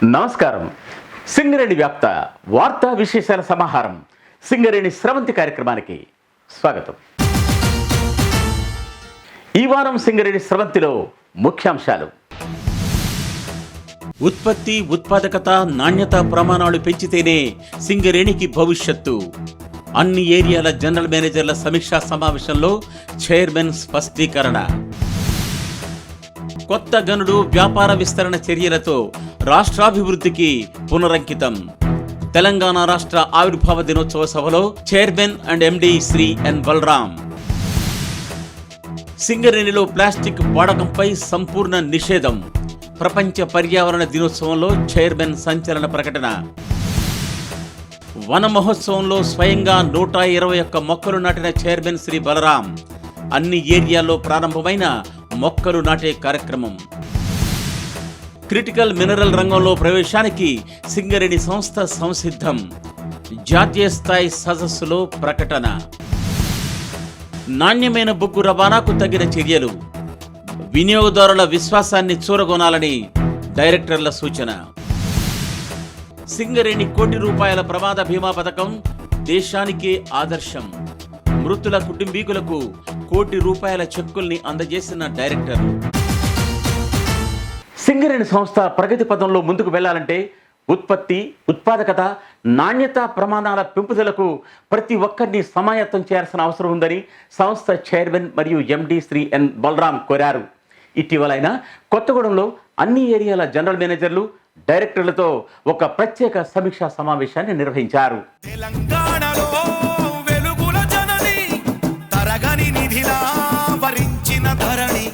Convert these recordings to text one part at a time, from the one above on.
నమస్కారం. సింగరేణి వ్యాప్త వార్తా విశేషాల సమాహారం సింగరేణి స్రవంతి కార్యక్రమానికి స్వాగతం. ఈ వారం సింగరేణి స్రవంతిలో ముఖ్యాంశాలు: ఉత్పత్తి, ఉత్పాదకత, నాణ్యత ప్రమాణాలు పెంచితేనే సింగరేణికి భవిష్యత్తు. అన్ని ఏరియాల జనరల్ మేనేజర్ల సమీక్షా సమావేశంలో చైర్మన్ స్పష్టీకరణ. కొత్త గనుడు వ్యాపార విస్తరణ చర్యలతో రాష్ట్రాభివృద్ధికి పునరంకితం. తెలంగాణ రాష్ట్ర ఆవిర్భావ దినోత్సవ సభలో చైర్మన్ అండ్ ఎండి శ్రీ ఎన్ బలరాం. సింగరేణిలో ప్లాస్టిక్ వాడకంపై సంపూర్ణ నిషేధం. ప్రపంచ పర్యావరణ దినోత్సవంలో చైర్మన్ సంచలన ప్రకటన. వన మహోత్సవంలో స్వయంగా 121 మొక్కలు నాటిన చైర్మన్ శ్రీ బలరాం. అన్ని ఏరియాల్లో ప్రారంభమైన మొక్కలు నాటే కార్యక్రమం. క్రిటికల్ మినరల్ రంగంలో ప్రవేశానికి సింగరేణి సంస్థ సంసిద్ధం. జాతీయ స్థాయి సదస్సులో ప్రకటన. నాణ్యమైన బొగ్గు రవాణాకు తగిన చర్యలు. వినియోగదారుల విశ్వాసాన్ని చూరగొనాలని డైరెక్టర్ల సూచన. సింగరేణి ₹1,00,00,000 ప్రమాద బీమా పథకం దేశానికే ఆదర్శం. మృతుల కుటుంబీకులకు ₹1,00,00,000 చెక్కుల్ని అందజేసిన డైరెక్టర్. సింగరేణి సంస్థ ప్రగతి పథంలో ముందుకు వెళ్లాలంటే ఉత్పత్తి, ఉత్పాదకత, నాణ్యత ప్రమాణాల పెంపుదలకు ప్రతి ఒక్కరిని సమాయత్తం చేయాల్సిన అవసరం ఉందని సంస్థ చైర్మన్ మరియు ఎండి శ్రీ ఎన్ బలరాం కోరారు. ఇటీవల ఆయన కొత్తగూడెంలో అన్ని ఏరియాల జనరల్ మేనేజర్లు, డైరెక్టర్లతో ఒక ప్రత్యేక సమీక్షా సమావేశాన్ని నిర్వహించారు. తెలంగాణలో వెలుగుల జనని, తరగని నిధిలా వరించిన ధరణి,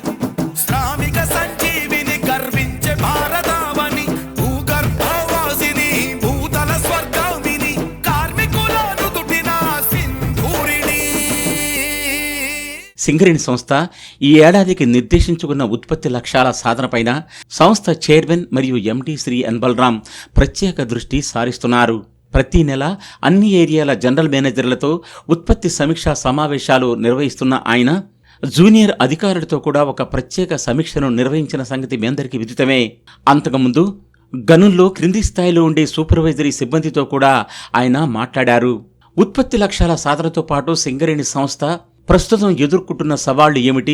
శ్రామిక సంజీవిని, గర్వించే భారతావని, భూగర్భవాసిని, భూతల స్వర్గామిని, కార్మికులను తుటిన సింధూరిణి. సింగరేణి సంస్థ ఈ ఏడాదికి నిర్దేశించుకున్న ఉత్పత్తి లక్ష్యాల సాధనపైన సంస్థ చైర్మన్ మరియు ఎండి శ్రీ ఎన్ బలరాం ప్రత్యేక దృష్టి సారిస్తున్నారు. ప్రతి నెల అన్ని ఏరియాల జనరల్ మేనేజర్లతో ఉత్పత్తి సమీక్షా సమావేశాలు నిర్వహిస్తున్న ఆయన జూనియర్ అధికారులతో కూడా ఒక ప్రత్యేక సమీక్షను నిర్వహించిన సంగతి మీ అందరికీ విదితమే. అంతకుముందు గనుల్లో క్రింది స్థాయిలో ఉండే సూపర్వైజరీ సిబ్బందితో కూడా ఆయన మాట్లాడారు. ఉత్పత్తి లక్ష్యాల సాధనతో పాటు సింగరేణి సంస్థ ప్రస్తుతం ఎదుర్కొంటున్న సవాళ్లు ఏమిటి,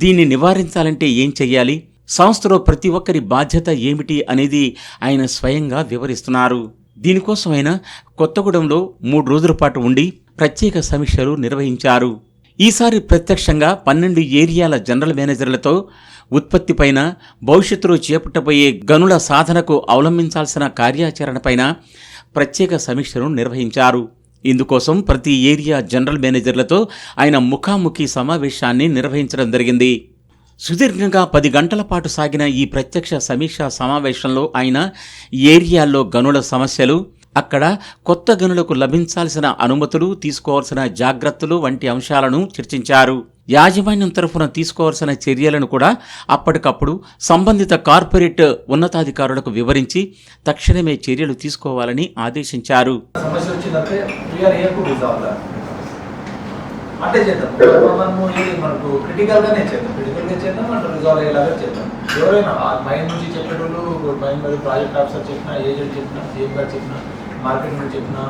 దీన్ని నివారించాలంటే ఏం చెయ్యాలి, సంస్థలో ప్రతి ఒక్కరి బాధ్యత ఏమిటి అనేది ఆయన స్వయంగా వివరిస్తున్నారు. దీనికోసం ఆయన కొత్తగూడెంలో 3 రోజుల పాటు ఉండి ప్రత్యేక సమీక్షలు నిర్వహించారు. ఈసారి ప్రత్యక్షంగా 12 ఏరియాల జనరల్ మేనేజర్లతో ఉత్పత్తిపైన, భవిష్యత్తులో చేపట్టబోయే గనుల సాధనకు అవలంబించాల్సిన కార్యాచరణపైన ప్రత్యేక సమీక్షను నిర్వహించారు. ఇందుకోసం ప్రతి ఏరియా జనరల్ మేనేజర్లతో ఆయన ముఖాముఖి సమావేశాన్ని నిర్వహించడం జరిగింది. సుదీర్ఘంగా 10 గంటల పాటు సాగిన ఈ ప్రత్యక్ష సమీక్షా సమావేశంలో ఆయన ఏరియాల్లో గనుల సమస్యలు, అక్కడ కొత్త గనులకు లభించాల్సిన అనుమతులు, తీసుకోవాల్సిన జాగ్రత్తలు వంటి అంశాలను చర్చించారు. యాజమాన్యం తరఫున తీసుకోవాల్సిన చర్యలను కూడా అప్పటికప్పుడు సంబంధిత కార్పొరేట్ ఉన్నతాధికారులకు వివరించి తక్షణమే చర్యలు తీసుకోవాలని ఆదేశించారు. అంటే చేద్దాం, మనము మనకు క్రిటికల్గానే చేద్దాం, మనం రిజాల్వ్ అయ్యేలాగా చేద్దాం. ఎవరైనా మైండ్ నుంచి చెప్పేటోళ్ళు, మైండ్ మీద ప్రాజెక్ట్ ఆఫీసర్ చెప్పినా, ఏజెంట్ చెప్పినా, సీఎం గారు చెప్పినా, మార్కెటింగ్ చెప్పినా,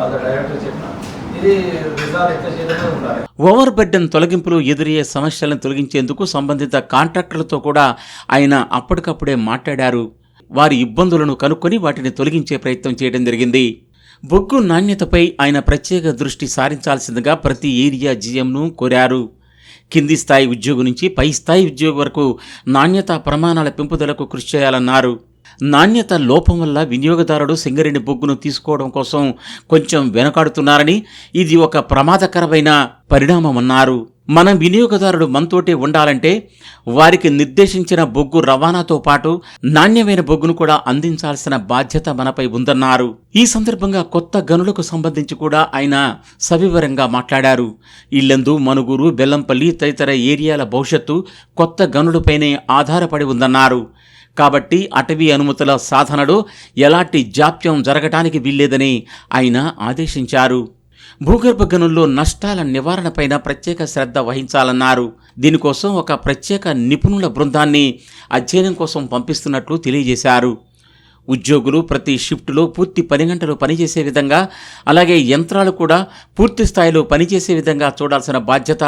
అదర్ డైరెక్టర్ చెప్పినా, ఇది రిజాల్వ్ ఎట్లా చేయడమే ఉండాలి. ఓవర్ బర్డెన్ తొలగింపులు ఎదురయ్యే సమస్యలను తొలగించేందుకు సంబంధిత కాంట్రాక్టర్లతో కూడా ఆయన అప్పటికప్పుడే మాట్లాడారు. వారి ఇబ్బందులను కనుక్కొని వాటిని తొలగించే ప్రయత్నం చేయడం జరిగింది. బొగ్గు నాణ్యతపై ఆయన ప్రత్యేక దృష్టి సారించాల్సిందిగా ప్రతి ఏరియా జీఎంను కోరారు. కింది స్థాయి ఉద్యోగి నుంచి పై స్థాయి ఉద్యోగి వరకు నాణ్యతా ప్రమాణాల పెంపుదలకు కృషి చేయాలన్నారు. నాణ్యత లోపం వల్ల వినియోగదారుడు సింగరేణి బొగ్గును తీసుకోవడం కోసం కొంచెం వెనకాడుతున్నారని, ఇది ఒక ప్రమాదకరమైన పరిణామమన్నారు. మనం వినియోగదారుడు మనతోటే ఉండాలంటే వారికి నిర్దేశించిన బొగ్గు రవాణాతో పాటు నాణ్యమైన బొగ్గును కూడా అందించాల్సిన బాధ్యత మనపై ఉందన్నారు. ఈ సందర్భంగా కొత్త గనులకు సంబంధించి కూడా ఆయన సవివరంగా మాట్లాడారు. ఇల్లందు, మనుగూరు, బెల్లంపల్లి తదితర ఏరియాల భవిష్యత్తు కొత్త గనులపైనే ఆధారపడి ఉందన్నారు. కాబట్టి అటవీ అనుమతుల సాధనలో ఎలాంటి జాప్యం జరగటానికి వీల్లేదని ఆయన ఆదేశించారు. భూగర్భ గనుల్లో నష్టాల నివారణపైన ప్రత్యేక శ్రద్ధ వహించాలన్నారు. దీనికోసం ఒక ప్రత్యేక నిపుణుల బృందాన్ని అధ్యయనం కోసం పంపిస్తున్నట్లు తెలియజేశారు. ఉద్యోగులు ప్రతి షిఫ్టులో పూర్తి 10 గంటలు పనిచేసే విధంగా, అలాగే యంత్రాలు కూడా పూర్తి స్థాయిలో పనిచేసే విధంగా చూడాల్సిన బాధ్యత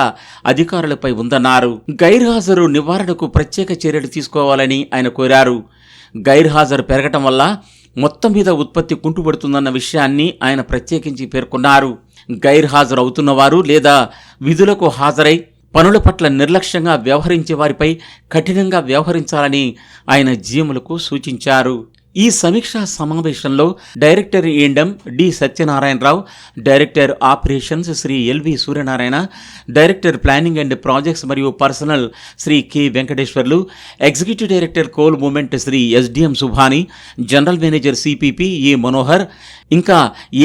అధికారులపై ఉందన్నారు. గైర్హాజరు నివారణకు ప్రత్యేక చర్యలు తీసుకోవాలని ఆయన కోరారు. గైర్హాజరు పెరగటం వల్ల మొత్తం మీద ఉత్పత్తి కుంటుపడుతుందన్న విషయాన్ని ఆయన ప్రత్యేకించి పేర్కొన్నారు. గైర్హాజరు అవుతున్నవారు లేదా విధులకు హాజరై పనుల పట్ల నిర్లక్ష్యంగా వ్యవహరించే వారిపై కఠినంగా వ్యవహరించాలని ఆయన జీఎంలకు సూచించారు. ఈ సమీక్షా సమావేశంలో director E and M D Satyanarayana Rao, director operations Shri LV Suryanarayana, director planning and projects మరియు personnel Shri K Venkateswarlu, executive director coal movement Shri SDM Subhani, general manager CPP A Manohar, ఇంకా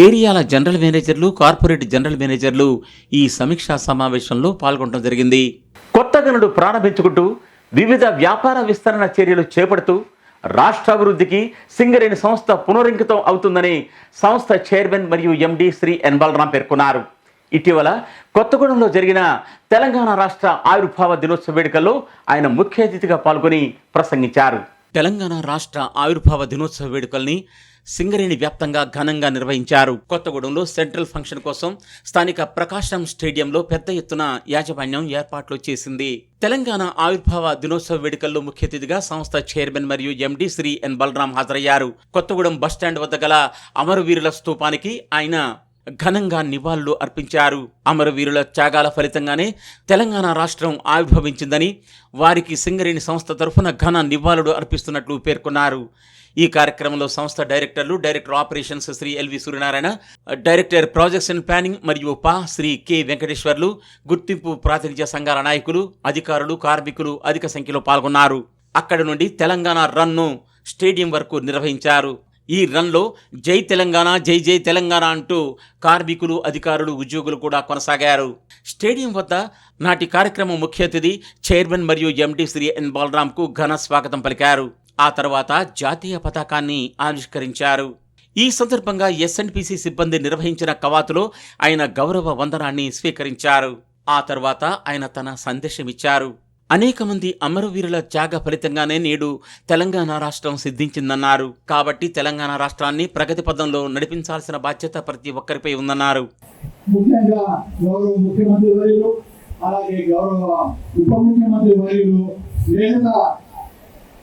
ఏరియాల జనరల్ మేనేజర్లు, కార్పొరేట్ జనరల్ మేనేజర్లు ఈ సమీక్షా సమావేశంలో పాల్గొనడం జరిగింది. కొత్త గనులు ప్రారంభించుకుంటూ వివిధ వ్యాపార విస్తరణ చర్యలు చేపడుతూ రాష్ట్ర అభివృద్ధికి సింగరేణి సంస్థ పునరంకితం అవుతుందని సంస్థ చైర్మన్ మరియు ఎండి శ్రీ ఎన్ బలరాం పేర్కొన్నారు. ఇటీవల కొత్తగూడెంలో జరిగిన తెలంగాణ రాష్ట్ర ఆవిర్భావ దినోత్సవ వేడుకల్లో ఆయన ముఖ్య అతిథిగా పాల్గొని ప్రసంగించారు. తెలంగాణ రాష్ట్ర ఆవిర్భావ దినోత్సవ వేడుకల్ని సింగరేణి వ్యాప్తంగా ఘనంగా నిర్వహించారు. కొత్తగూడెంలో సెంట్రల్ ఫంక్షన్ కోసం స్థానిక ప్రకాశం స్టేడియంలో పెద్ద ఎత్తున యాజమాన్యం ఏర్పాట్లు చేసింది. తెలంగాణ ఆవిర్భావ దినోత్సవ వేడుకల్లో ముఖ్య అతిథిగా సంస్థ చైర్మన్ మరియు ఎండి శ్రీ ఎన్ బలరాం హాజరయ్యారు. కొత్తగూడెం బస్టాండ్ వద్ద గల అమరవీరుల స్తూపానికి ఆయన ఘనంగా నివాళులు అర్పించారు. అమరవీరుల త్యాగాల ఫలితంగానే తెలంగాణ రాష్ట్రం ఆవిర్భవించిందని, వారికి సింగరేణి సంస్థ తరఫున ఘన నివాళులు అర్పిస్తున్నట్లు పేర్కొన్నారు. ఈ కార్యక్రమంలో సంస్థ డైరెక్టర్లు, director operations Shri LV Suryanarayana, director projects and planning మరియు శ్రీ కె వెంకటేశ్వర్లు, గుర్తింపు ప్రాతినిధ్య సంఘాల నాయకులు, అధికారులు, కార్మికులు అధిక సంఖ్యలో పాల్గొన్నారు. అక్కడి నుండి తెలంగాణ రన్ను స్టేడియం వరకు నిర్వహించారు. ఈ రన్లో జై తెలంగాణ, జై జై తెలంగాణ అంటూ కార్మికులు, అధికారులు, ఉద్యోగులు కూడా కొనసాగారు. స్టేడియం వద్ద నాటి కార్యక్రమం ముఖ్య అతిథి చైర్మన్ మరియు ఎండి శ్రీ ఎన్ బలరాంకు ఘన స్వాగతం పలికారు. ఆ తర్వాత జాతీయ పతాకాన్ని ఆవిష్కరించారు. ఈ సందర్భంగా ఎస్ఎన్పిసి సిబ్బంది నిర్వహించిన కవాతులో ఆయన గౌరవ వందనాన్ని స్వీకరించారు. ఆ తర్వాత ఆయన తన సందేశమిచ్చారు. అనేక మంది అమరవీరుల త్యాగ ఫలితంగానే నేడు తెలంగాణ రాష్ట్రం సిద్ధించిందన్నారు. కాబట్టి తెలంగాణ రాష్ట్రాన్ని ప్రగతి పదంలో నడిపించాల్సిన బాధ్యత ప్రతి ఒక్కరిపై ఉందన్నారు. ముఖ్యంగా గౌరవ ముఖ్యమంత్రి వర్యులు, అలాగే గౌరవ ఉప ముఖ్యమంత్రి వర్యులు, మిగతా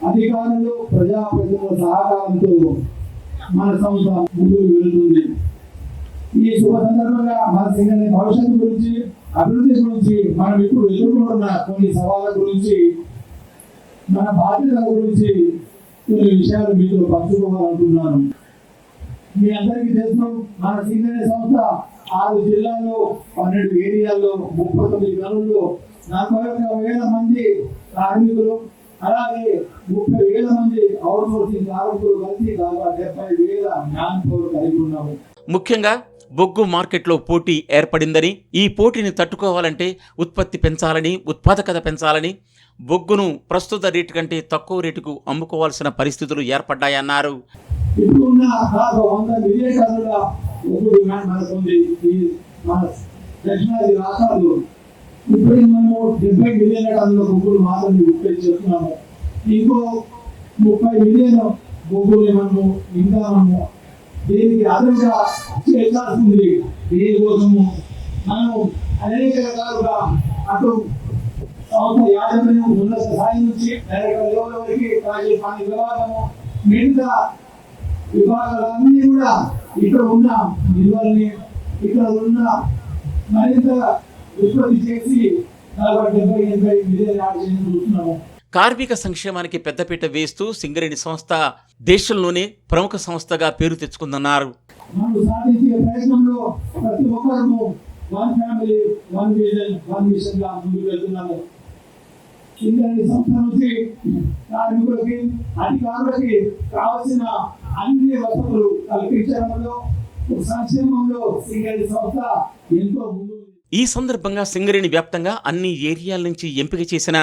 అధికారులు, ప్రజాప్రతినిధుల సహకారంతో మన సంస్థ ముందుకు వెళుతుంది. ఈ శుభ సందర్భంగా మన సింగరేణి భవిష్యత్తు గురించి, అభివృద్ధి గురించి, మనం ఇప్పుడు ఎదుర్కొంటున్న కొన్ని సవాళ్ళ గురించి, మన బాధ్యతల గురించి కొన్ని విషయాలు మీతో పంచుకోవాలనుకుంటున్నాను. మీ అందరికీ తెలుసు, మన సింగరేణి సంస్థ 6 జిల్లాల్లో 12 ఏరియాల్లో 39 గనుల్లో 41,000 మంది కార్మికులు, అలాగే 30,000 మంది అవుట్ సోర్సింగ్ కార్మికులు కలిసి దాదాపు 70,000 మ్యాన్ పవర్ కలిగి ఉన్నాము. ముఖ్యంగా బొగ్గు మార్కెట్లో పోటీ ఏర్పడిందని, ఈ పోటీని తట్టుకోవాలంటే ఉత్పత్తి పెంచాలని, ఉత్పాదకత పెంచాలని, బొగ్గును ప్రస్తుత రేటు కంటే తక్కువ రేటుకు అమ్ముకోవాల్సిన పరిస్థితులు ఏర్పడ్డాయన్నారు. ఇప్పుడున్న 100 మిలియన్ టన్నుల బొగ్గు డిమాండ్ మనకుంది. మన దక్షిణాది రాష్ట్రాలు ఇప్పుడు మనము 70 మిలియన్ల టన్నుల బొగ్గులు మాత్రమే ఉత్పత్తి చేస్తున్నాము. ఇంకో 30 మిలియన్ బొగ్గుని మనము ఇంకా దీనికి అదనంగా చేయాల్సింది. దీనికోసము మనం అనేక రకాలుగా అటు సంస్థ యాజమాన్యం, ఉన్నత స్థాయి నుంచి డైరెక్టర్ లెవెల్ వరకు, ప్రాజెక్ట్ పని విభాగము, మిగతా విభాగాలన్నీ కూడా ఇక్కడ ఉన్న నిల్వల్ని, ఇక్కడ ఉన్న మరింత ఉత్పత్తి చేసి 40-70 మిలియన్ యాడ్ చేయడం చూస్తున్నాము. కార్మిక సంక్షేమానికి పెద్దపీట వేస్తూ సింగరేణి సంస్థ దేశంలోనే ప్రముఖ సంస్థగా పేరు తెచ్చుకుందన్నారు. మనం సాధించే ప్రయత్నంలో ప్రతి ఒక్కరూ one family, one vision, one mission గా ముందుకు వెళ్తున్నాము. సింగరేణి సంస్థ నుంచి కార్మికులకి, అధికారులకి కావలసిన అన్ని వసతులు కల్పించడంలో, సంక్షేమంలో సింగరేణి సంస్థ ఎంతో ముందు. ఈ సందర్భంగా సింగరేణి వ్యాప్తంగా అన్ని ఏరియాల నుంచి ఎంపిక చేసిన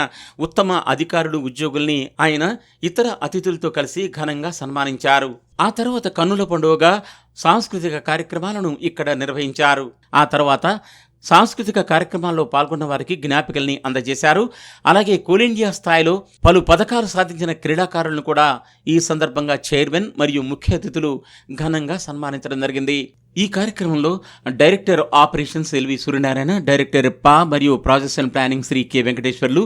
ఉత్తమ అధికారులు, ఉద్యోగుల్ని ఆయన ఇతర అతిథులతో కలిసి ఘనంగా సన్మానించారు. ఆ తర్వాత కన్నుల పండుగగా సాంస్కృతిక కార్యక్రమాలను ఇక్కడ నిర్వహించారు. ఆ తర్వాత సాంస్కృతిక కార్యక్రమాల్లో పాల్గొన్న వారికి జ్ఞాపికల్ని అందజేశారు. అలాగే కోల్ ఇండియా స్థాయిలో పలు పథకాలు సాధించిన క్రీడాకారులను కూడా ఈ సందర్భంగా చైర్మన్ మరియు ముఖ్య అతిథులు ఘనంగా సన్మానించడం జరిగింది. ఈ కార్యక్రమంలో director operations LV Suryanarayana, director పా మరియు projects and planning Shri K Venkateswarlu,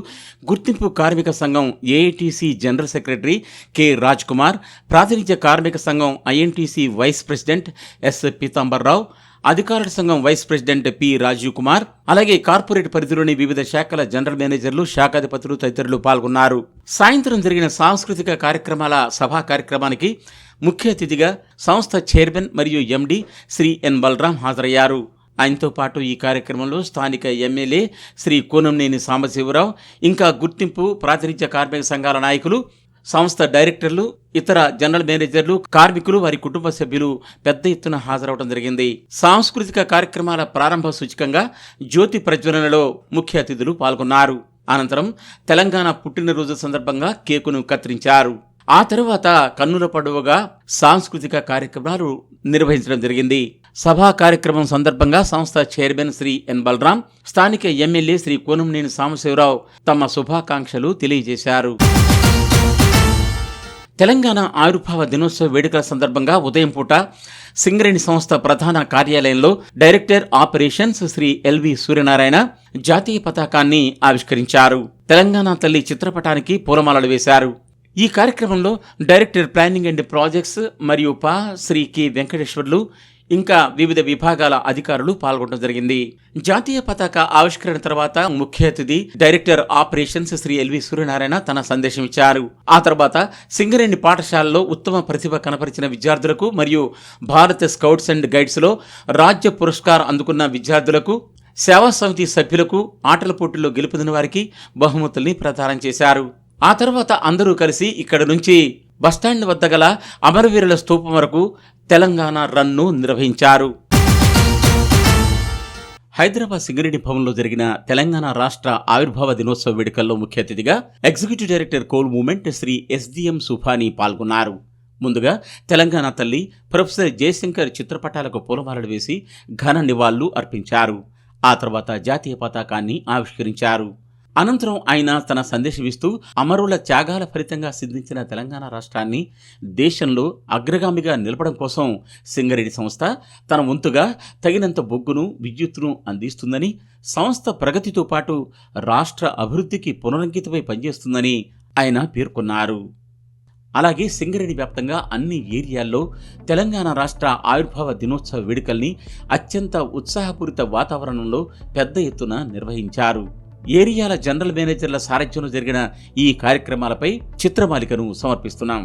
గుర్తింపు కార్మిక సంఘం AITC general secretary K Raj Kumar, ప్రాతినిధ్య కార్మిక సంఘం INTC vice president S Pitambar Rao, అధికారుల సంఘం vice president P Rajiv Kumar, అలాగే కార్పొరేట్ పరిధిలోని వివిధ శాఖల జనరల్ మేనేజర్లు, శాఖాధిపతులు తదితరులు పాల్గొన్నారు. సాయంత్రం జరిగిన సాంస్కృతిక కార్యక్రమాల సభా కార్యక్రమానికి ముఖ్య అతిథిగా సంస్థ చైర్మన్ మరియు ఎండి శ్రీ ఎన్ బలరాం హాజరయ్యారు. ఆయనతో పాటు ఈ కార్యక్రమంలో స్థానిక ఎమ్మెల్యే శ్రీ కూనంనేని సాంబశివరావు, ఇంకా గుర్తింపు ప్రాతినిధ్య కార్మిక సంఘాల నాయకులు, సంస్థ డైరెక్టర్లు, ఇతర జనరల్ మేనేజర్లు, కార్మికులు, వారి కుటుంబ సభ్యులు పెద్ద ఎత్తున హాజరవడం జరిగింది. సాంస్కృతిక కార్యక్రమాల ప్రారంభ సూచికంగా జ్యోతి ప్రజ్వలనలో ముఖ్య అతిథులు పాల్గొన్నారు. అనంతరం తెలంగాణ పుట్టినరోజు సందర్భంగా కేకును కత్తిరించారు. ఆ తరువాత కన్నుల పండువగా సాంస్కృతిక కార్యక్రమాలు నిర్వహించడం జరిగింది. సభా కార్యక్రమం సందర్భంగా సంస్థ చైర్మన్ శ్రీ ఎన్ బలరాం, స్థానిక ఎమ్మెల్యే శ్రీ కూనంనేని సాంబశివరావు తమ శుభాకాంక్షలు తెలియజేశారు. తెలంగాణ ఆవిర్భావ దినోత్సవ వేడుకల సందర్భంగా ఉదయం పూట సింగరేణి సంస్థ ప్రధాన కార్యాలయంలో director operations Shri LV Suryanarayana జాతీయ పతాకాన్ని ఆవిష్కరించారు. తెలంగాణ తల్లి చిత్రపటానికి పూలమాలలు వేశారు. ఈ కార్యక్రమంలో డైరెక్టర్ ప్లానింగ్ అండ్ ప్రాజెక్ట్స్ మరియు పా శ్రీ కె వెంకటేశ్వర్లు, ఇంకా వివిధ విభాగాల అధికారులు పాల్గొనడం జరిగింది. జాతీయ పతాక ఆవిష్కరణ తర్వాత ముఖ్య అతిథి director operations Shri LV Suryanarayana తన సందేశం ఇచ్చారు. ఆ తర్వాత సింగరేణి పాఠశాలలో ఉత్తమ ప్రతిభ కనపరిచిన విద్యార్థులకు మరియు భారత స్కౌట్స్ అండ్ గైడ్స్లో రాజ్య పురస్కారం అందుకున్న విద్యార్థులకు, సేవా సమితి సభ్యులకు, ఆటల పోటీల్లో గెలుపొందిన వారికి బహుమతుల్ని ప్రదానం చేశారు. ఆ తర్వాత అందరూ కలిసి ఇక్కడ నుంచి బస్టాండ్ వద్ద గల అమరవీరుల స్తూపం వరకు తెలంగాణ రన్ను నిర్వహించారు. హైదరాబాద్ సింగరేణి భవన్లో జరిగిన తెలంగాణ రాష్ట్ర ఆవిర్భావ దినోత్సవ వేడుకల్లో ముఖ్య అతిథిగా executive director coal movement Shri SDM Subhani పాల్గొన్నారు. ముందుగా తెలంగాణ తల్లి ప్రొఫెసర్ జయశంకర్ చిత్రపటాలకు పూలమాలలు వేసి ఘన నివాళులు అర్పించారు. ఆ తర్వాత జాతీయ పతాకాన్ని ఆవిష్కరించారు. అనంతరం ఆయన తన సందేశమిస్తూ అమరుల త్యాగాల ఫలితంగా సిద్ధించిన తెలంగాణ రాష్ట్రాన్ని దేశంలో అగ్రగామిగా నిలపడం కోసం సింగరేణి సంస్థ తన వంతుగా తగినంత బొగ్గును, విద్యుత్తును అందిస్తుందని, సంస్థ ప్రగతితో పాటు రాష్ట్ర అభివృద్ధికి పునరంకితమై పనిచేస్తుందని ఆయన పేర్కొన్నారు. అలాగే సింగరేణి వ్యాప్తంగా అన్ని ఏరియాల్లో తెలంగాణ రాష్ట్ర ఆవిర్భావ దినోత్సవ వేడుకల్ని అత్యంత ఉత్సాహపూరిత వాతావరణంలో పెద్ద ఎత్తున నిర్వహించారు. ఏరియాల జనరల్ మేనేజర్ల సారథ్యంలో జరిగిన ఈ కార్యక్రమాలపై చిత్రమాలికను సమర్పిస్తున్నాం.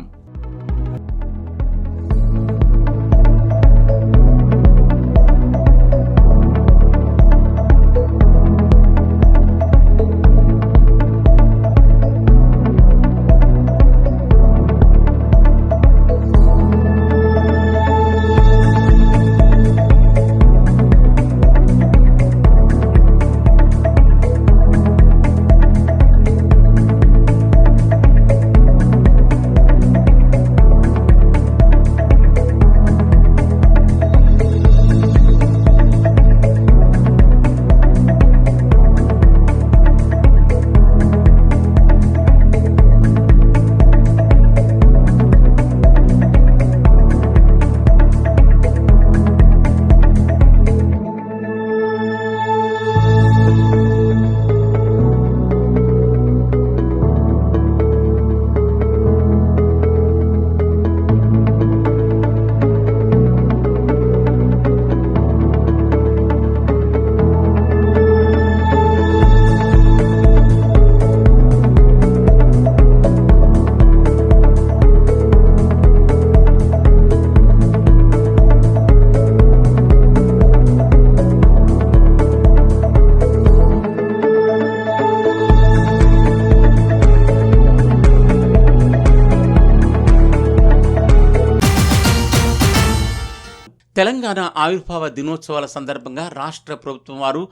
తెలంగాణ ఆవిర్భావ దినోత్సవాల సందర్భంగా రాష్ట్ర ప్రభుత్వం వారు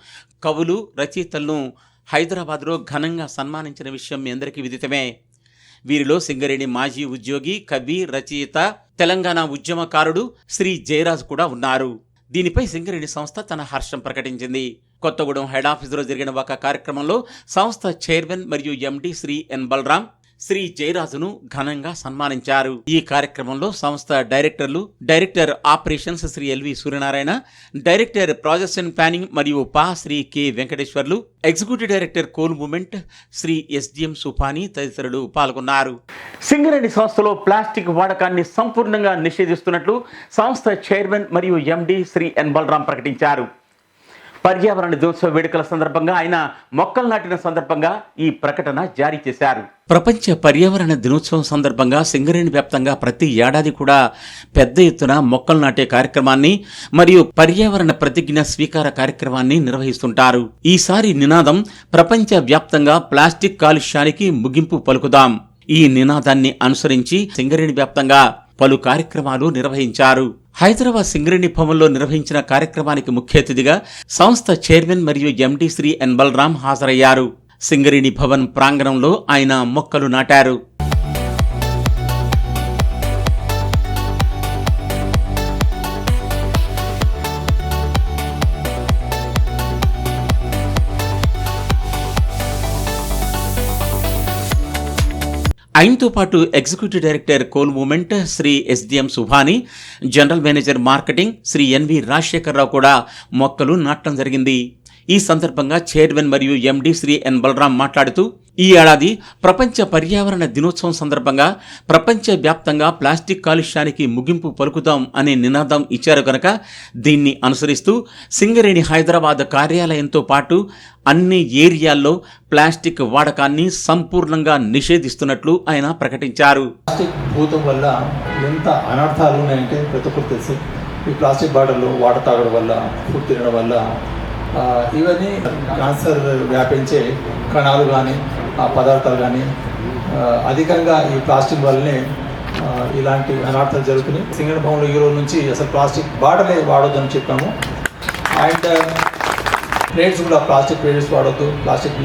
కవులు, రచయితలను హైదరాబాద్లో ఘనంగా సన్మానించిన విషయం మీ అందరికీ విదితమే. వీరిలో సింగరేణి మాజీ ఉద్యోగి, కవి, రచయిత, తెలంగాణ ఉద్యమకారుడు శ్రీ జయరాజ్ కూడా ఉన్నారు. దీనిపై సింగరేణి సంస్థ తన హర్షం ప్రకటించింది. కొత్తగూడెం హెడ్ ఆఫీసులో జరిగిన ఒక కార్యక్రమంలో సంస్థ చైర్మన్ మరియు ఎండి శ్రీ ఎన్ బలరాం శ్రీ జయరాజును ఘనంగా సన్మానించారు. ఈ కార్యక్రమంలో సంస్థ డైరెక్టర్లు, director operations Shri LV Suryanarayana, director projects and planning మరియు పా Shri K Venkateswarlu, executive director coal movement Shri SDM Subhani తదితరులు పాల్గొన్నారు. సింగరేణి సంస్థలో ప్లాస్టిక్ వాడకాన్ని సంపూర్ణంగా నిషేధిస్తున్నట్లు సంస్థ చైర్మన్ మరియు ఎండి శ్రీ ఎన్ బలరాం ప్రకటించారు. పర్యావరణ దినోత్సవ వేడుకల సందర్భంగా ఆయన మొక్కలు నాటిన సందర్భంగా ఈ ప్రకటన జారీ చేశారు. ప్రపంచ పర్యావరణ దినోత్సవం సందర్భంగా సింగరేణి వ్యాప్తంగా ప్రతి ఏడాది కూడా పెద్ద ఎత్తున మొక్కలు నాటే కార్యక్రమాన్ని మరియు పర్యావరణ ప్రతిజ్ఞ స్వీకార కార్యక్రమాన్ని నిర్వహిస్తుంటారు. ఈసారి నినాదం ప్రపంచ వ్యాప్తంగా ప్లాస్టిక్ కాలుష్యానికి ముగింపు పలుకుదాం. ఈ నినాదాన్ని అనుసరించి సింగరేణి వ్యాప్తంగా పలు కార్యక్రమాలు నిర్వహించారు. హైదరాబాద్ సింగరేణి భవన్లో నిర్వహించిన కార్యక్రమానికి ముఖ్య అతిథిగా సంస్థ చైర్మన్ మరియు ఎండి శ్రీ ఎన్ బలరాం హాజరయ్యారు. సింగరేణి భవన్ ప్రాంగణంలో ఆయన మొక్కలు నాటారు. ఆయనతో పాటు executive director coal movement Shri SDM Subhani, general manager marketing Shri N V Rajasekhara Rao కూడా మొక్కలు నాటడం జరిగింది. ఈ సందర్భంగా చైర్మన్ మరియు ఎండి శ్రీ ఎన్ బలరాం మాట్లాడుతూ, ఈ ఏడాది ప్రపంచ పర్యావరణ దినోత్సవం సందర్భంగా ప్రపంచ వ్యాప్తంగా ప్లాస్టిక్ కాలుష్యానికి ముగింపు పలుకుదాం అనే నినాదం ఇచ్చారు కనుక దీన్ని అనుసరిస్తూ సింగరేణి హైదరాబాద్ కార్యాలయంతో పాటు అన్ని ఏరియాల్లో ప్లాస్టిక్ వాడకాన్ని సంపూర్ణంగా నిషేధిస్తున్నట్లు ఆయన ప్రకటించారు. ప్లాస్టిక్ భూతం వల్ల ఎంత అనర్థాలు ఉన్నాయంటే ప్రతి ఒక్కరు తెలుసు. ఈ ప్లాస్టిక్ బాటిల్లో వాటర్ తాగడం వల్ల, ఫుడ్ తినడం వల్ల ఇవన్నీ క్యాన్సర్ వ్యాపించే కణాలు కానీ ఆ పదార్థాలు కానీ అధికంగా ఈ ప్లాస్టిక్ వల్లనే ఇలాంటి అనర్థాలు జరుగుతున్నాయి. సింగరేణి భవన్లో ఈ రోజు నుంచి అసలు ప్లాస్టిక్ బాటలే వాడొద్దని చెప్పాము. అండ్ ప్లేట్స్ కూడా ప్లాస్టిక్ ప్లేట్స్ వాడొద్దు. ప్లాస్టిక్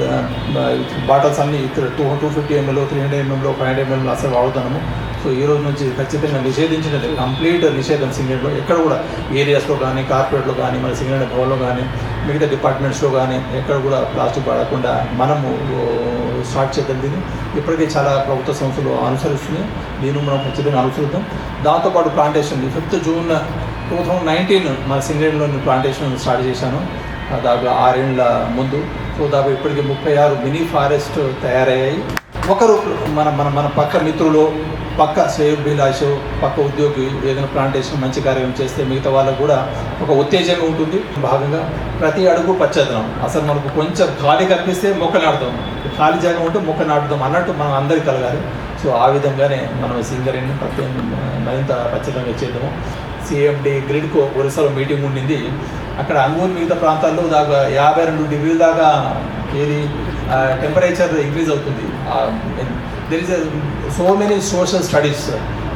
బాటిల్స్ అన్ని 250 ml, 300 ml, 500 ml అసలు వాడుతున్నాము. సో ఈ రోజు నుంచి ఖచ్చితంగా నిషేధించినది, కంప్లీట్ నిషేధం సింగరేణిలో. ఎక్కడ కూడా ఏరియాస్లో కానీ, కార్పొరేట్లో కానీ, మన సింగరేణి భవన్లో కానీ, మిగతా డిపార్ట్మెంట్స్లో కానీ ఎక్కడ కూడా ప్లాస్టిక్ వాడకుండా మనము స్టార్ట్ చేద్దాం. దీన్ని ఇప్పటికే చాలా ప్రభుత్వ సంస్థలు అనుసరిస్తున్నాయి. దీన్ని మనం ఖచ్చితంగా అనుసరిద్దాం. దాంతోపాటు ప్లాంటేషన్ 5th June 2019 మన సింగరేణిలోని ప్లాంటేషన్ స్టార్ట్ చేశాను దాదాపు 6 ఏళ్ళ ముందు. సో దాదాపు ఇప్పటికీ 36 మినీ ఫారెస్ట్ తయారయ్యాయి. ఒకరు మన మన మన పక్క మిత్రులు, పక్క శ్రేయోభిలాషు, పక్క ఉద్యోగి ఏదైనా ప్లాంటేషన్ మంచి కార్యక్రమం చేస్తే మిగతా వాళ్ళకు కూడా ఒక ఉత్తేజంగా ఉంటుంది. భాగంగా ప్రతి అడుగు పచ్చదనం. అసలు మనకు కొంచెం ఖాళీ కనిపిస్తే మొక్క నాటుదాం, ఖాళీ జాగా ఉంటే మొక్క నాటుదాం అన్నట్టు మనం అందరికీ కలగాలి. సో ఆ విధంగానే మనం సింగరేణిని మరింత పచ్చదనంగా చేద్దాము. సిఎండి గ్రిడ్కో ఒరిస్సాలో మీటింగ్ ఉండింది. అక్కడ అంగూరు మిగతా ప్రాంతాల్లో దాకా 52 degrees దాకా ఏది టెంపరేచర్ ఇంక్రీజ్ అవుతుంది. There is so many social studies.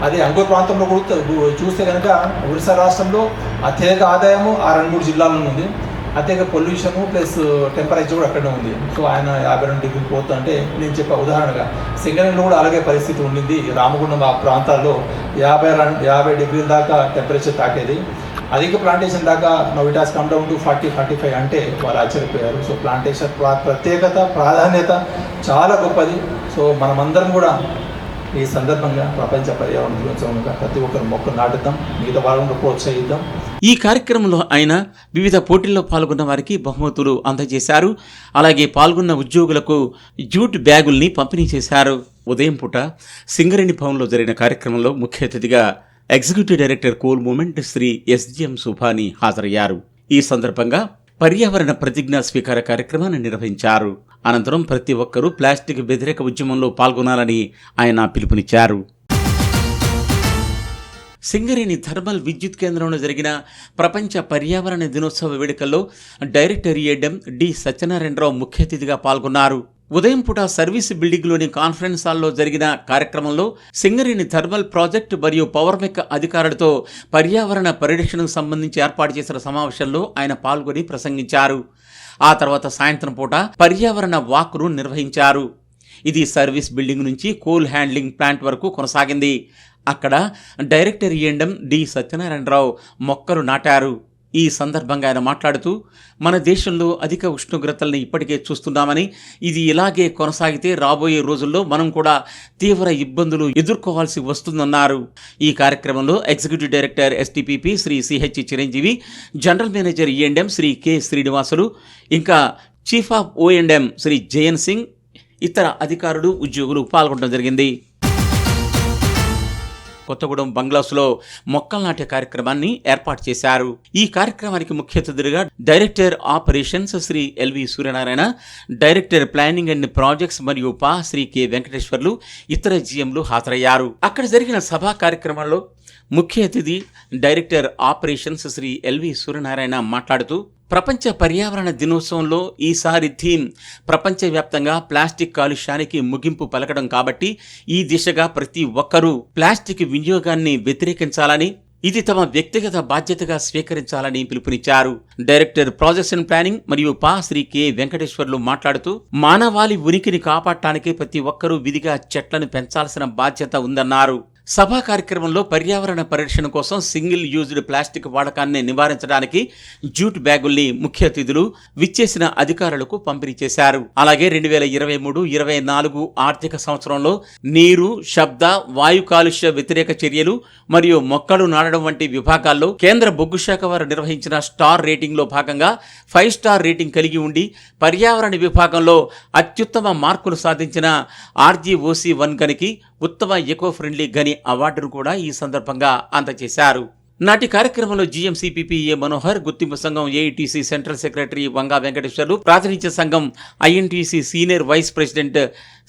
అదే అంగూరు ప్రాంతంలో కూడా చూస్తే కనుక ఒరిస్సా రాష్ట్రంలో అత్యధిక ఆదాయము ఆ 2-3 జిల్లాల్లో ఉంది. అత్యధిక పొల్యూషను ప్లస్ టెంపరేచర్ కూడా అక్కడే ఉంది. సో ఆయన 52 degrees పోతుంటే నేను చెప్పే ఉదాహరణగా సింగరేణిలో కూడా అలాగే పరిస్థితి ఉండింది. రామగుండం ఆ ప్రాంతాల్లో 50 degrees దాకా టెంపరేచర్ తాకేది. అధిక ప్లాంటేషన్ దాకా now it has come down to 40-45 అంటే వాళ్ళు ఆశ్చర్యపోయారు. సో ప్లాంటేషన్ ప్రత్యేకత, ప్రాధాన్యత చాలా గొప్పది. సో మనమందరం కూడా ఈ సందర్భంగా ప్రపంచ పర్యావరణ దినోత్సవంగా ప్రతి ఒక్కరు మొక్కలు నాటుదాం, మిగతా వాళ్ళను ప్రోత్సహిద్దాం. ఈ కార్యక్రమంలో ఆయన వివిధ పోటీల్లో పాల్గొన్న వారికి బహుమతులు అందజేశారు. అలాగే పాల్గొన్న ఉద్యోగులకు జూట్ బ్యాగుల్ని పంపిణీ చేశారు. ఉదయం పూట సింగరేణి భవన్లో జరిగిన కార్యక్రమంలో ముఖ్య అతిథిగా executive director coal movement Shri SDM Subhani హాజరయ్యారు. ఈ సందర్భంగా పర్యావరణ ప్రతిజ్ఞా స్వీకార కార్యక్రమాన్ని నిర్వహించారు. అనంతరం ప్రతి ఒక్కరూ ప్లాస్టిక్ వ్యతిరేక ఉద్యమంలో పాల్గొనాలని ఆయన పిలుపునిచ్చారు. సింగరేణి థర్మల్ విద్యుత్ కేంద్రంలో జరిగిన ప్రపంచ పర్యావరణ దినోత్సవ వేడుకల్లో డైరెక్టర్ ఏఎం డి సత్యనారాయణరావు ముఖ్య అతిథిగా పాల్గొన్నారు. ఉదయం పూట సర్వీస్ బిల్డింగ్లోని కాన్ఫరెన్స్ హాల్లో జరిగిన కార్యక్రమంలో సింగరేణి థర్మల్ ప్రాజెక్టు మరియు పవర్ మెక్ అధికారులతో పర్యావరణ పరిరక్షణకు సంబంధించి ఏర్పాటు చేసిన సమావేశంలో ఆయన పాల్గొని ప్రసంగించారు. ఆ తర్వాత సాయంత్రం పూట పర్యావరణ వాక్ను నిర్వహించారు. ఇది సర్వీస్ బిల్డింగ్ నుంచి కోల్ హ్యాండ్లింగ్ ప్లాంట్ వరకు కొనసాగింది. అక్కడ డైరెక్టర్ ఏఎం డి సత్యనారాయణరావు మొక్కలు నాటారు. ఈ సందర్భంగా ఆయన మాట్లాడుతూ మన దేశంలో అధిక ఉష్ణోగ్రతల్ని ఇప్పటికే చూస్తున్నామని, ఇది ఇలాగే కొనసాగితే రాబోయే రోజుల్లో మనం కూడా తీవ్ర ఇబ్బందులు ఎదుర్కోవాల్సి వస్తుందన్నారు. ఈ కార్యక్రమంలో executive director STPP Shri C H Chiranjeevi, general manager E and M Shri K Srinivasulu, ఇంకా chief of O and M Shri Jayan Singh, ఇతర అధికారులు, ఉద్యోగులు పాల్గొనడం జరిగింది. కొత్తగూడెం బంగ్లాస్లో మొక్కలు నాటే కార్యక్రమాన్ని ఏర్పాటు చేశారు. ఈ కార్యక్రమానికి ముఖ్య అతిథులుగా director operations Shri LV Suryanarayana, director planning and projects మరియు పా శ్రీ కె వెంకటేశ్వర్లు, ఇతర జీఎంలు హాజరయ్యారు. అక్కడ జరిగిన సభా కార్యక్రమంలో ముఖ్య అతిథి director operations Shri LV Suryanarayana మాట్లాడుతూ, ప్రపంచ పర్యావరణ దినోత్సవంలో ఈసారి థీమ్ ప్రపంచవ్యాప్తంగా ప్లాస్టిక్ కాలుష్యానికి ముగింపు పలకడం కాబట్టి ఈ దిశగా ప్రతి ఒక్కరూ ప్లాస్టిక్ వినియోగాన్ని వ్యతిరేకించాలని, ఇది తమ వ్యక్తిగత బాధ్యతగా స్వీకరించాలని పిలుపునిచ్చారు. డైరెక్టర్ ప్రాజెక్ట్స్ అండ్ ప్లానింగ్ మరియు పా శ్రీ కె వెంకటేశ్వర్లు మాట్లాడుతూ, మానవాళి ఉనికిని కాపాడటానికి ప్రతి ఒక్కరూ విధిగా చెట్లను పెంచాల్సిన బాధ్యత ఉందన్నారు. సభా కార్యక్రమంలో పర్యావరణ పరిరక్షణ కోసం సింగిల్ యూజ్డ్ ప్లాస్టిక్ వాడకాన్ని నివారించడానికి జూట్ బ్యాగుల్ని ముఖ్య అతిథులు విచ్చేసిన అధికారులకు పంపిణీ చేశారు. అలాగే 2023-24 ఆర్థిక సంవత్సరంలో నీరు, శబ్ద, వాయు కాలుష్య వ్యతిరేక చర్యలు మరియు మొక్కలు నాటడం వంటి విభాగాల్లో కేంద్ర బొగ్గు శాఖ వారు నిర్వహించిన స్టార్ రేటింగ్లో భాగంగా 5 స్టార్ రేటింగ్ కలిగి ఉండి పర్యావరణ విభాగంలో అత్యుత్తమ మార్కులు సాధించిన RGOC1 గనికి ఉత్తమ ఎకో ఫ్రెండ్లీ గని అవార్డును కూడా ఈ సందర్భంగా అందజేశారు. నాటి కార్యక్రమంలో జీఎంసీపీపీ ఏ మనోహర్, గుర్తింపు సంఘం AITC central secretary Vanga Venkateswarlu, ప్రాతినిధ్య సంఘం INTC senior vice president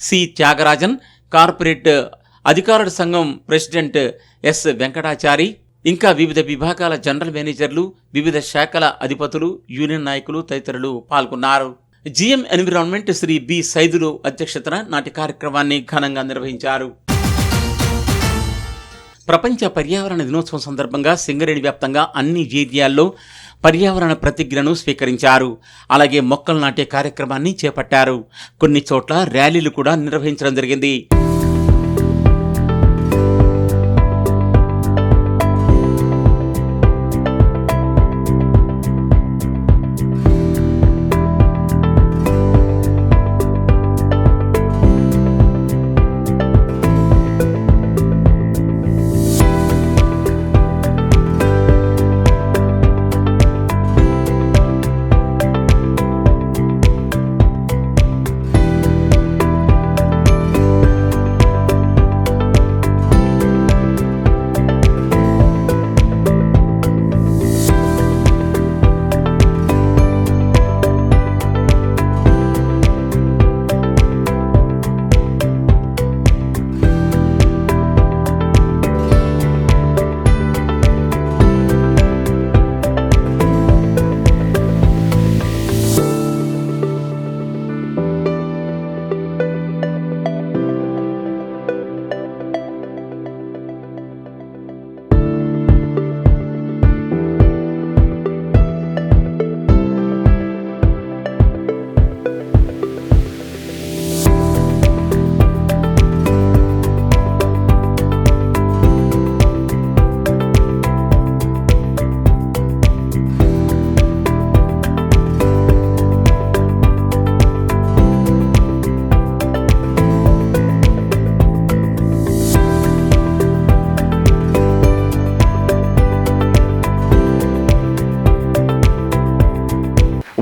C Thyagarajan, corporate అధికారుల సంఘం ప్రెసిడెంట్ ఎస్ వెంకటాచారి, ఇంకా వివిధ విభాగాల జనరల్ మేనేజర్లు, వివిధ శాఖల అధిపతులు, యూనియన్ నాయకులు తదితరులు పాల్గొన్నారు. GM environment Shri B Saidulu అధ్యక్షతన నాటి కార్యక్రమాన్ని ఘనంగా నిర్వహించారు. ప్రపంచ పర్యావరణ దినోత్సవం సందర్భంగా సింగరేణి వ్యాప్తంగా అన్ని ఏరియాల్లో పర్యావరణ ప్రతిజ్ఞను స్వీకరించారు. అలాగే మొక్కలు నాటే కార్యక్రమాన్ని చేపట్టారు. కొన్ని చోట్ల ర్యాలీలు కూడా నిర్వహించడం జరిగింది.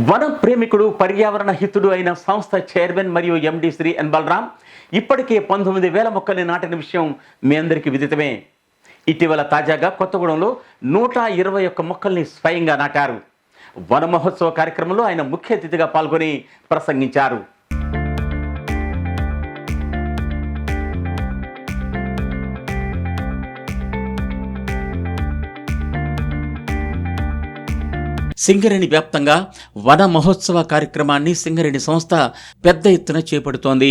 వన ప్రేమికుడు, పర్యావరణ హితుడు అయిన సంస్థ చైర్మన్ మరియు ఎండి శ్రీ ఎన్ బలరాం ఇప్పటికే 19,000 మొక్కల్ని నాటిన విషయం మీ అందరికీ విదితమే. ఇటీవల తాజాగా కొత్తగూడెంలో 121 మొక్కల్ని స్వయంగా నాటారు. వన మహోత్సవ కార్యక్రమంలో ఆయన ముఖ్య అతిథిగా పాల్గొని ప్రసంగించారు. సింగరేణి వ్యాప్తంగా వన మహోత్సవ కార్యక్రమాన్ని సింగరేణి సంస్థ పెద్ద ఎత్తున చేపడుతోంది.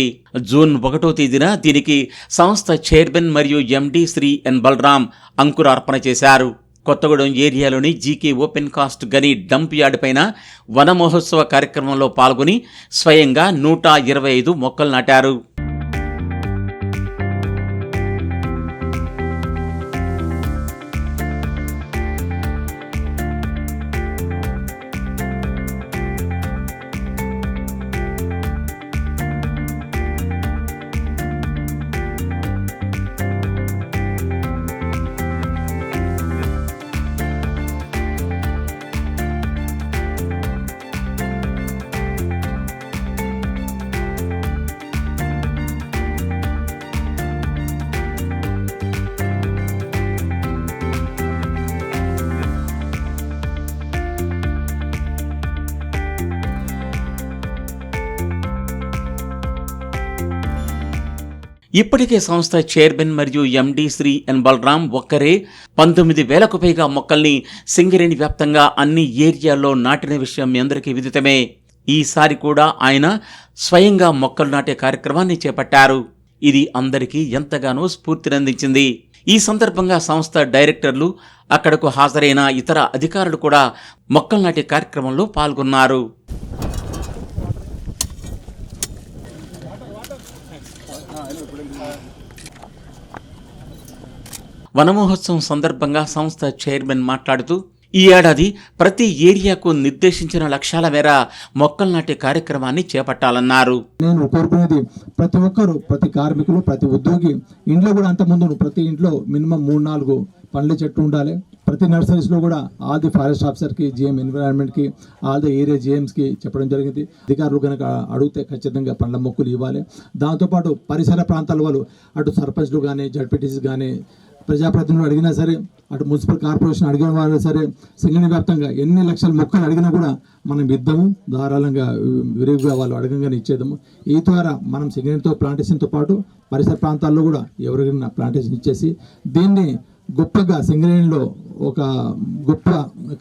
జూన్ 1వ తేదీన దీనికి సంస్థ చైర్మన్ మరియు ఎండి శ్రీ ఎన్ బలరాం అంకురార్పణ చేశారు. కొత్తగూడెం ఏరియాలోని జీకే ఓపెన్ కాస్ట్ గని డంప్ యార్డ్ పైన వన మహోత్సవ కార్యక్రమంలో పాల్గొని స్వయంగా 125 మొక్కలు నాటారు. ఇప్పటికే సంస్థ చైర్మన్ మరియు ఎండి శ్రీ ఎన్ బలరాం ఒక్కరే 19,000కు పైగా మొక్కల్ని సింగరేణి వ్యాప్తంగా అన్ని ఏరియాల్లో నాటిన విషయం మీ అందరికీ విదితమే. ఈసారి కూడా ఆయన స్వయంగా మొక్కలు నాటే కార్యక్రమాన్ని చేపట్టారు. ఇది అందరికీ ఎంతగానో స్ఫూర్తినందించింది. ఈ సందర్భంగా సంస్థ డైరెక్టర్లు, అక్కడకు హాజరైన ఇతర అధికారులు కూడా మొక్కలు నాటే కార్యక్రమంలో పాల్గొన్నారు. వనమహోత్సవం సందర్భంగా సంస్థ చైర్మన్ మాట్లాడుతూ, ఈ ఏడాది ప్రతి ఏరియాకు నిర్దేశించిన లక్ష్యాల మేర మొక్కలు నాటే కార్యక్రమాన్ని చేపట్టాలన్నారు. నేను కోరుకునేది ప్రతి ఒక్కరు, ప్రతి కార్మికులు, ప్రతి ఉద్యోగి ఇంట్లో కూడా అంతకుముందు ప్రతి ఇంట్లో మినిమం 3-4 పండ్ల చెట్టు ఉండాలి. ప్రతి నర్సరీస్లో కూడా ఆల్ ది ఫారెస్ట్ ఆఫీసర్కి, జిఎం ఎన్విరాన్మెంట్కి, ఆల్ ది ఏరియా జిఎంస్కి చెప్పడం జరిగింది. అధికారులు కనుక అడిగితే ఖచ్చితంగా పండ్ల మొక్కలు ఇవ్వాలి. దాంతోపాటు పరిసర ప్రాంతాల వాళ్ళు, అటు సర్పంచ్లు కానీ, జడ్పీటీసీ కానీ, ప్రజాప్రతినిధులు అడిగినా సరే, అటు మున్సిపల్ కార్పొరేషన్ అడిగిన వాళ్ళు సరే, సింగరేణి వ్యాప్తంగా ఎన్ని లక్షల మొక్కలు అడిగినా కూడా మనం ఇద్దాము, ధారాళంగా విరివిగా వాళ్ళు అడగంగానే ఇచ్చేద్దాము. ఈ ద్వారా మనం సింగరేణితో ప్లాంటేషన్తో పాటు పరిసర ప్రాంతాల్లో కూడా ఎవరికైనా ప్లాంటేషన్ ఇచ్చేసి దీన్ని గొప్పగా సింగరేణిలో ఒక గొప్ప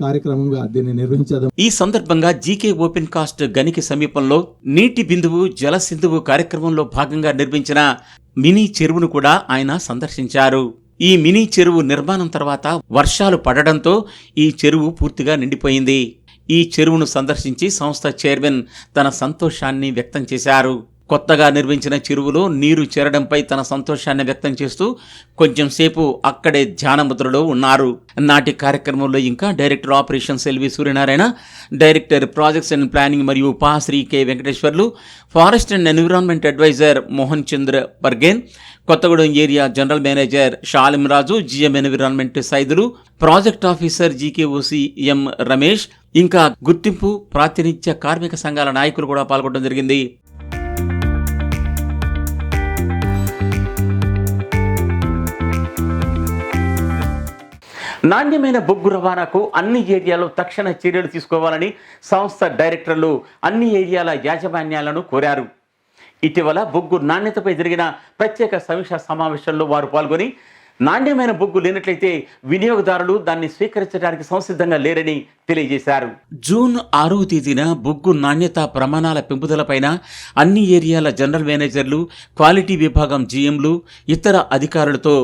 కార్యక్రమంగా దీన్ని నిర్వహించేద్దాం. ఈ సందర్భంగా జీకే ఓపెన్ కాస్ట్ గనికి సమీపంలో నీటి బిందువు జల సింధువు కార్యక్రమంలో భాగంగా నిర్మించిన మినీ చెరువును కూడా ఆయన సందర్శించారు. ఈ మినీ చెరువు నిర్మాణం తర్వాత వర్షాలు పడడంతో ఈ చెరువు పూర్తిగా నిండిపోయింది. ఈ చెరువును సందర్శించి సంస్థ చైర్మన్ తన సంతోషాన్ని వ్యక్తం చేశారు. కొత్తగా నిర్మించిన చెరువులో నీరు చేరడంపై తన సంతోషాన్ని వ్యక్తం చేస్తూ కొంచెం సేపు అక్కడే ధ్యానముద్రలో ఉన్నారు. నాటి కార్యక్రమంలో ఇంకా director operations LV Suryanarayana, director projects and planning మరియు Shri K Venkateswarlu, forest and environment adviser Mohan Chandra Bargen, Kothagudem area general manager Shalim Raju, GM environment Saidulu, project officer GKOC M Ramesh, ఇంకా గుర్తింపు ప్రాతినిధ్య కార్మిక సంఘాల నాయకులు కూడా పాల్గొనడం జరిగింది. నాణ్యమైన బొగ్గు రవాణాకు అన్ని ఏరియాలో తక్షణ చర్యలు తీసుకోవాలని సంస్థ డైరెక్టర్లు అన్ని ఏరియాల యాజమాన్యాలను కోరారు. ఇటీవల బొగ్గు నాణ్యతపై జరిగిన ప్రత్యేక సమీక్షా సమావేశంలో వారు పాల్గొని నాణ్యమైన బొగ్గు లేనట్లయితే వినియోగదారులు దాన్ని స్వీకరించడానికి సంసిద్ధంగా లేరని తెలియజేశారు. జూన్ 6వ తేదీన బొగ్గు నాణ్యత ప్రమాణాల పెంపుదలపైన అన్ని ఏరియాల జనరల్ మేనేజర్లు, క్వాలిటీ విభాగం జీఎంలు, ఇతర అధికారులతో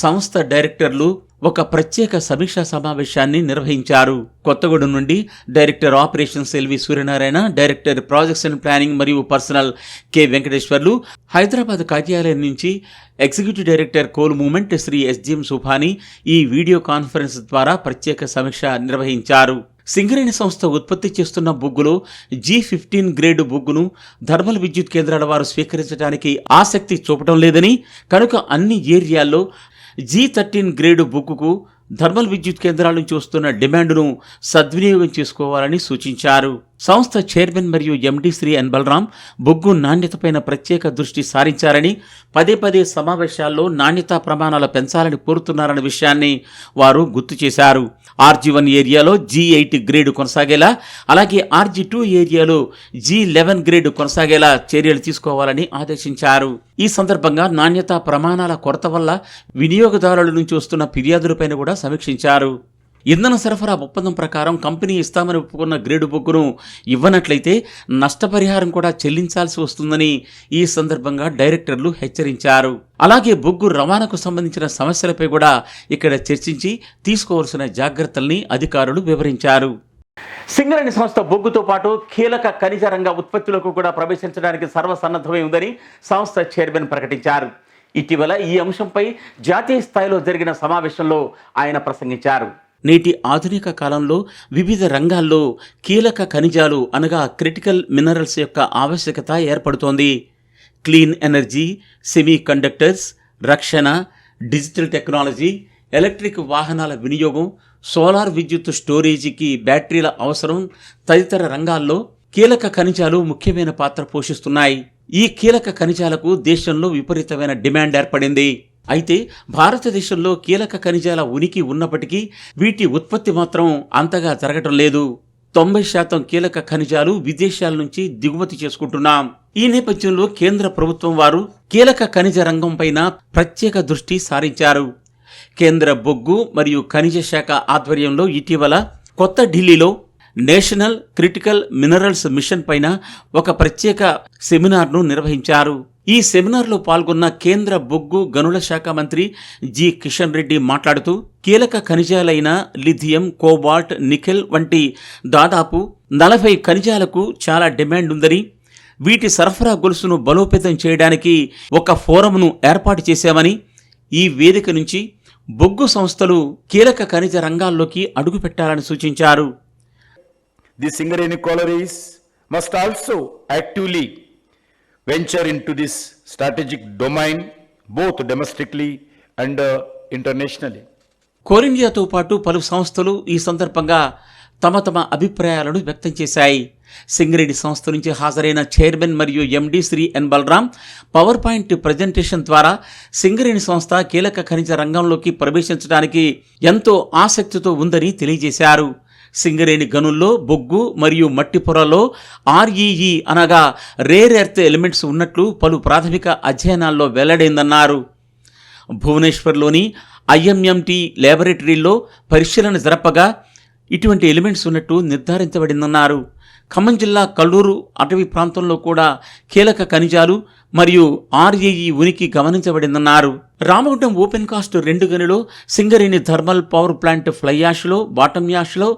సంస్థ డైరెక్టర్లు ఒక ప్రత్యేక సమీక్షా సమావేశాన్ని నిర్వహించారు. కొత్తగూడెం నుండి director operations LV Suryanarayana, director projects and planning మరియు పర్సనల్ కె వెంకటేశ్వర్లు, హైదరాబాద్ కార్యాలయం నుంచి executive director coal movement Shri S G M Subhani ఈ వీడియో కాన్ఫరెన్స్ ద్వారా ప్రత్యేక సమీక్ష నిర్వహించారు. సింగరేణి సంస్థ ఉత్పత్తి చేస్తున్న బొగ్గులో G15 గ్రేడ్ బొగ్గును థర్మల్ విద్యుత్ కేంద్రాల వారు స్వీకరించడానికి ఆసక్తి చూపడం లేదని, కనుక అన్ని ఏరియాల్లో G13 గ్రేడు బొగ్గుకు థర్మల్ విద్యుత్ కేంద్రాల నుంచి వస్తున్న డిమాండ్ను సద్వినియోగం చేసుకోవాలని సూచించారు. సంస్థ చైర్మన్ మరియు ఎండి శ్రీ ఎన్ బలరాం బొగ్గు నాణ్యతపైన ప్రత్యేక దృష్టి సారించారని, పదే సమావేశాల్లో నాణ్యతా ప్రమాణాలు పెంచాలని కోరుతున్నారన్న విషయాన్ని వారు గుర్తు చేశారు. RG1 ఏరియాలో G8 గ్రేడు కొనసాగేలా, అలాగే RG2 ఏరియాలో G11 గ్రేడు కొనసాగేలా చర్యలు తీసుకోవాలని ఆదేశించారు. ఈ సందర్భంగా నాణ్యతా ప్రమాణాల కొరత వల్ల వినియోగదారుల నుంచి వస్తున్న ఫిర్యాదులపైన కూడా సమీక్షించారు. ఇంధన సరఫరా ఒప్పందం ప్రకారం కంపెనీ ఇస్తామని ఒప్పుకున్న గ్రేడు బొగ్గును ఇవ్వనట్లయితే నష్టపరిహారం కూడా చెల్లించాల్సి వస్తుందని ఈ సందర్భంగా డైరెక్టర్లు హెచ్చరించారు. అలాగే బొగ్గు రవాణాకు సంబంధించిన సమస్యలపై కూడా ఇక్కడ చర్చించి తీసుకోవాల్సిన జాగ్రత్తల్ని అధికారులు వివరించారు. సింగరేణి సంస్థ బొగ్గుతో పాటు కీలక ఖనిజ రంగ ఉత్పత్తులకు కూడా ప్రవేశించడానికి సర్వసన్నద్ధమై ఉందని సంస్థ చైర్మన్ ప్రకటించారు. ఇటీవల ఈ అంశంపై జాతీయ స్థాయిలో జరిగిన సమావేశంలో ఆయన ప్రసంగించారు. నేటి ఆధునిక కాలంలో వివిధ రంగాల్లో కీలక ఖనిజాలు అనగా క్రిటికల్ మినరల్స్ యొక్క ఆవశ్యకత ఏర్పడుతోంది. క్లీన్ ఎనర్జీ, సెమీ కండక్టర్స్, రక్షణ, డిజిటల్ టెక్నాలజీ, ఎలక్ట్రిక్ వాహనాల వినియోగం, సోలార్ విద్యుత్ స్టోరేజీకి బ్యాటరీల అవసరం తదితర రంగాల్లో కీలక ఖనిజాలు ముఖ్యమైన పాత్ర పోషిస్తున్నాయి. ఈ కీలక ఖనిజాలకు దేశంలో విపరీతమైన డిమాండ్ ఏర్పడింది. అయితే భారతదేశంలో కీలక ఖనిజాల ఉనికి ఉన్నప్పటికీ వీటి ఉత్పత్తి మాత్రం అంతగా జరగటం లేదు. 90% కీలక ఖనిజాలు విదేశాల నుంచి దిగుమతి చేసుకుంటున్నాం. ఈ నేపథ్యంలో కేంద్ర ప్రభుత్వం వారు కీలక ఖనిజ రంగంపైన ప్రత్యేక దృష్టి సారించారు. కేంద్ర బొగ్గు మరియు ఖనిజ శాఖ ఆధ్వర్యంలో ఇటీవల కొత్త ఢిల్లీలో నేషనల్ క్రిటికల్ మినరల్స్ మిషన్ పైన ఒక ప్రత్యేక సెమినార్ను నిర్వహించారు. ఈ సెమినార్లో పాల్గొన్న కేంద్ర బొగ్గు గనుల శాఖ మంత్రి జి కిషన్ రెడ్డి మాట్లాడుతూ కీలక ఖనిజాలైన లిథియం, కోబాల్ట్, నికెల్ వంటి దాదాపు 40 ఖనిజాలకు చాలా డిమాండ్ ఉందని, వీటి సరఫరా గొలుసును బలోపేతం చేయడానికి ఒక ఫోరంను ఏర్పాటు చేశామని, ఈ వేదిక నుంచి బొగ్గు సంస్థలు కీలక ఖనిజ రంగాల్లోకి అడుగుపెట్టాలని సూచించారు. The Singareni collieries must also actively venture into this strategic domain, both domestically and internationally. Coal ఇండియాతో పాటు పలు సంస్థలు ఈ సందర్భంగా తమ అభిప్రాయాలను వ్యక్తం చేశాయి. సింగరేణి సంస్థ నుంచి హాజరైన చైర్మన్ మరియు ఎండి శ్రీ ఎన్ బలరాం పవర్ పాయింట్ ప్రజెంటేషన్ ద్వారా సింగరేణి సంస్థ కీలక ఖనిజ రంగంలోకి ప్రవేశించడానికి ఎంతో ఆసక్తితో ఉందని తెలియజేశారు. సింగరేణి గనుల్లో బొగ్గు మరియు మట్టి పొరల్లో REE అనగా రేర్ ఎర్త్ ఎలిమెంట్స్ ఉన్నట్లు పలు ప్రాథమిక అధ్యయనాల్లో వెల్లడైందన్నారు. భువనేశ్వర్లోని IMMT ల్యాబొరేటరీలో పరిశీలన జరపగా ఇటువంటి ఎలిమెంట్స్ ఉన్నట్టు నిర్ధారించబడిందన్నారు. ఖమ్మం జిల్లా కల్లూరు అటవీ ప్రాంతంలో కూడా కీలక ఖనిజాలు మరియు REE ఉనికి గమనించబడిందన్నారు. రామగుండం ఓపెన్ కాస్ట్ 2 గనిలో Singareni thermal power plant fly యాష్లో, బాటమ్ యాష్లో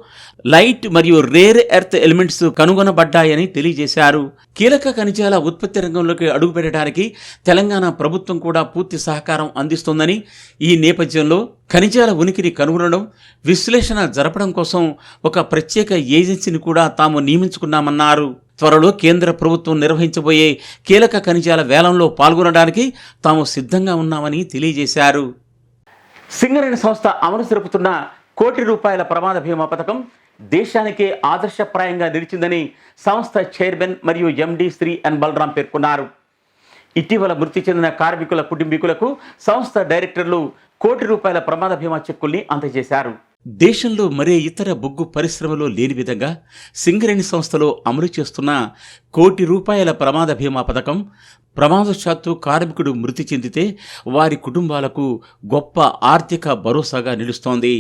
లైట్ మరియు రేర్ ఎర్త్ ఎలిమెంట్స్ కనుగొనబడ్డాయని తెలియజేశారు. కీలక ఖనిజాల ఉత్పత్తి రంగంలోకి అడుగుపెట్టడానికి తెలంగాణ ప్రభుత్వం కూడా పూర్తి సహకారం అందిస్తోందని, ఈ నేపథ్యంలో ఖనిజాల ఉనికిని కనుగొనడం, విశ్లేషణ జరపడం కోసం ఒక ప్రత్యేక ఏజెన్సీని కూడా తాము నియమించుకున్నామన్నారు. త్వరలో కేంద్ర ప్రభుత్వం నిర్వహించబోయే కీలక ఖనిజాల వేలంలో పాల్గొనడానికి తాము సిద్ధంగా ఉన్నామని తెలియజేశారు. సింగరేణి సంస్థ అమలు జరుపుతున్న ₹1 కోటి ప్రమాద బీమా పథకం దేశానికే ఆదర్శప్రాయంగా నిలిచిందని సంస్థ చైర్మన్ మరియు ఎండి శ్రీ ఎన్ బలరాం పేర్కొన్నారు. ఇటీవల మృతి చెందిన కార్మికుల కుటుంబీకులకు సంస్థ డైరెక్టర్లు ₹1 కోటి ప్రమాద బీమా చెక్కుల్ని అందజేశారు. దేశంలో మరే ఇతర బొగ్గు పరిశ్రమలో లేని విధంగా సింగరేణి సంస్థలో అమలు చేస్తున్న ₹1 కోటి ప్రమాద బీమా పథకం ప్రమాదవశాత్తు కార్మికుడు మృతి చెందితే వారి కుటుంబాలకు గొప్ప ఆర్థిక భరోసాగా నిలుస్తోంది.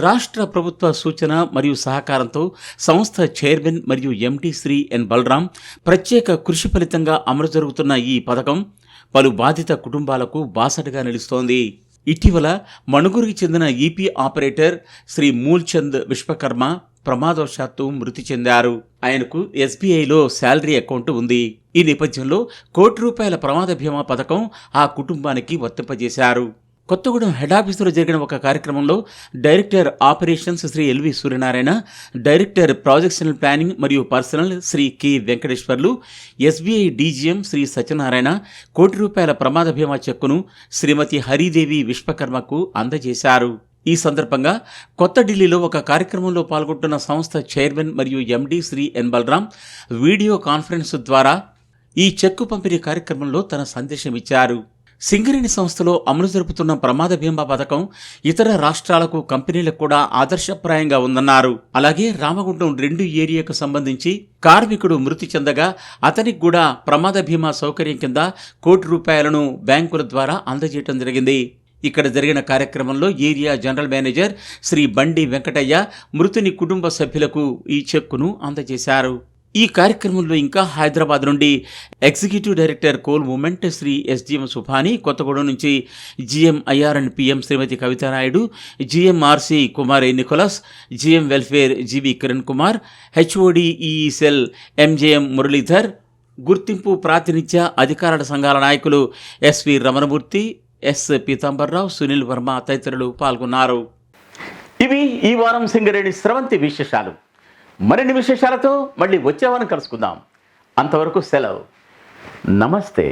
రాష్ట్ర ప్రభుత్వ సూచన మరియు సహకారంతో సంస్థ చైర్మన్ మరియు ఎండి శ్రీ ఎన్ బలరాం ప్రత్యేక కృషి ఫలితంగా అమలు జరుగుతున్న ఈ పథకం పలు బాధిత కుటుంబాలకు బాసటగా నిలుస్తోంది. ఇటీవల మణుగూరుకి చెందిన EP ఆపరేటర్ శ్రీ మూల్చంద్ విశ్వకర్మ ప్రమాదవశాత్తు మృతి చెందారు. ఆయనకు SBIలో శాలరీ అకౌంట్ ఉంది. ఈ నేపథ్యంలో ₹1 కోటి ప్రమాద బీమా పథకం ఆ కుటుంబానికి వర్తింపజేశారు. కొత్తగూడెం హెడ్ ఆఫీసులో జరిగిన ఒక కార్యక్రమంలో director operations Shri LV Suryanarayana, director ప్రాజెక్షనల్ ప్లానింగ్ మరియు personnel Shri K Venkateswarlu, SBI DGM Shri Satyanarayana ₹1 కోటి ప్రమాద బీమా చెక్కును శ్రీమతి హరిదేవి విశ్వకర్మకు అందజేశారు. ఈ సందర్భంగా కొత్త ఢిల్లీలో ఒక కార్యక్రమంలో పాల్గొంటున్న సంస్థ చైర్మన్ మరియు ఎండి శ్రీ ఎన్ బలరాం వీడియో కాన్ఫరెన్స్ ద్వారా ఈ చెక్కు పంపిణీ కార్యక్రమంలో తన సందేశం ఇచ్చారు. సింగరేణి సంస్థలో అమలు జరుపుతున్న ప్రమాద బీమా పథకం ఇతర రాష్ట్రాలకు, కంపెనీలకు కూడా ఆదర్శప్రాయంగా ఉందన్నారు. అలాగే రామగుండం 2 ఏరియాకు సంబంధించి కార్మికుడు మృతి చెందగా అతనికి కూడా ప్రమాద బీమా సౌకర్యం కింద ₹1 కోటి బ్యాంకుల ద్వారా అందజేయడం జరిగింది. ఇక్కడ జరిగిన కార్యక్రమంలో ఏరియా జనరల్ మేనేజర్ శ్రీ బండి వెంకటయ్య మృతుని కుటుంబ సభ్యులకు ఈ చెక్కును అందజేశారు. ఈ కార్యక్రమంలో ఇంకా హైదరాబాద్ నుండి executive director coal movement Shri SGM Subhani, Kothagudem నుంచి GM IR and PM Shrimati Kavitha Naidu, GM RC Kumar Nicholas, GM welfare GV Kiran Kumar, HOD EESL MJM Muralidhar, గుర్తింపు ప్రాతినిధ్య అధికారుల సంఘాల నాయకులు SV రమణమూర్తి, S పీతాంబర్రావు, సునీల్ వర్మ తదితరులు పాల్గొన్నారు. ఇవి ఈ వారం సింగరేణి స్రవంతి విశేషాలు. మరిన్ని విశేషాలతో మళ్ళీ వచ్చే వారం కలుసుకుందాం. అంతవరకు సెలవు. నమస్తే.